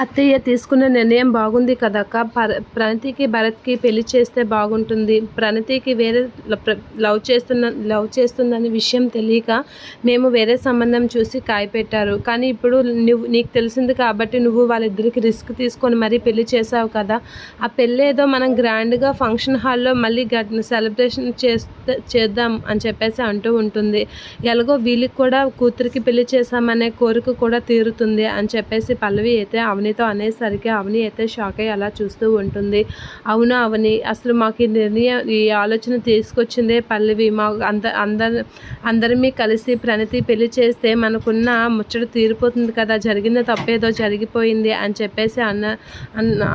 అత్తయ్య తీసుకున్న నిర్ణయం బాగుంది కదక్క. ప్రణతికి భరత్కి పెళ్లి చేస్తే బాగుంటుంది. ప్రణతికి వేరే లవ్ చేస్తుందనే విషయం తెలియక మేము వేరే సంబంధం చూసి కాయపెట్టారు. కానీ ఇప్పుడు నీకు తెలిసింది కాబట్టి నువ్వు వాళ్ళిద్దరికి రిస్క్ తీసుకొని మరీ పెళ్లి చేసావు కదా. ఆ పెళ్ళి ఏదో మనం గ్రాండ్గా ఫంక్షన్ హాల్లో మళ్ళీ సెలబ్రేషన్ చేద్దాం అని చెప్పేసి అంటూ ఉంటుంది. ఎలాగో వీళ్ళకి కూడా కూతురికి పెళ్లి చేశామనే కోరిక కూడా తీరుతుంది అని చెప్పేసి పల్లవి అయితే అవనితో అనేసరికి అవని అయితే షాక్ అయ్యి అలా చూస్తూ ఉంటుంది. అవునా అవని, అసలు మాకు ఈ ఆలోచన తీసుకొచ్చిందే పల్లవి. మా అందరమీ కలిసి ప్రణతి పెళ్లి చేస్తే మనకున్న ముచ్చట తీరిపోతుంది కదా, జరిగిన తప్పేదో జరిగిపోయింది అని చెప్పేసి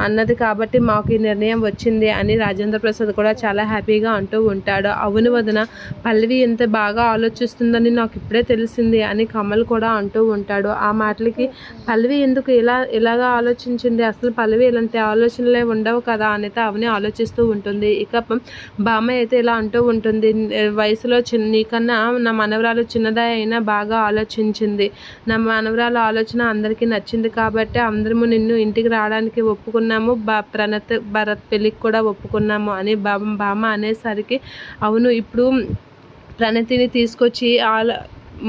అన్నది కాబట్టి మాకు ఈ నిర్ణయం వచ్చింది అని రాజేంద్ర ప్రసాద్ కూడా చాలా హ్యాపీగా అంటూ ఉంటాడు. అవును వదిన, పల్లవి ఎంత బాగా ఆలోచిస్తుందని నాకు ఇప్పుడే తెలిసింది అని కమల్ కూడా అంటూ ఉంటాడు. ఆ మాటలకి పల్లవి ఎందుకు ఇలాగా ఆలోచించింది, అసలు పల్లవి ఇలాంటి ఆలోచనలే ఉండవు కదా అనేది అవని ఆలోచిస్తూ ఉంటుంది. ఇక బామ్మ అయితే ఇలా అంటూ ఉంటుంది, వయసులో నీకన్నా నా మనవరాలు చిన్నదా అయినా బాగా ఆలోచించింది. నా మనవరాలు ఆలోచన అందరికీ నచ్చింది కాబట్టి అందరము నిన్ను ఇంటికి రావడానికి ఒప్పుకున్నాము, భరత్ పెళ్ళికి కూడా ఒప్పుకున్నాము అని బామ్మ అనేసరికి అవును, ఇప్పుడు ప్రణతిని తీసుకొచ్చి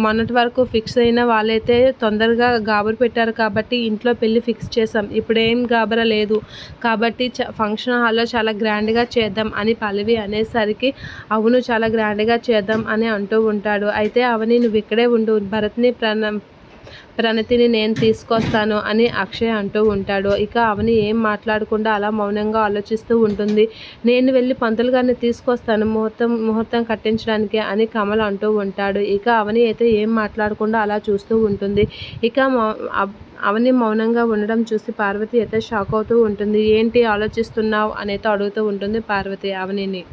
మొన్నటి వరకు ఫిక్స్ అయిన వాళ్ళైతే తొందరగా గాబరు పెట్టారు కాబట్టి ఇంట్లో పెళ్ళి ఫిక్స్ చేసాం. ఇప్పుడేం గాబరా లేదు కాబట్టి ఫంక్షన్ హాల్లో చాలా గ్రాండ్గా చేద్దాం అని పల్లవి అనేసరికి అవును, చాలా గ్రాండ్గా చేద్దాం అని అంటూ ఉంటాడు. అయితే అవని నువ్వు ఇక్కడే ఉండు, భరత్ని ప్రణతిని నేను తీసుకొస్తాను అని అక్షయ్ అంటూ ఉంటాడు. ఇక అవని ఏం మాట్లాడకుండా అలా మౌనంగా ఆలోచిస్తూ ఉంటుంది. నేను వెళ్ళి పంతులు గారిని తీసుకొస్తాను ముహూర్తం కట్టించడానికి అని కమల్ అంటూ ఉంటాడు. ఇక అవని అయితే ఏం మాట్లాడకుండా అలా చూస్తూ ఉంటుంది. ఇక అవని మౌనంగా ఉండడం చూసి పార్వతి అయితే షాక్ అవుతూ ఉంటుంది. ఏంటి ఆలోచిస్తున్నావు అనేది అడుగుతూ ఉంటుంది పార్వతి అవనిని.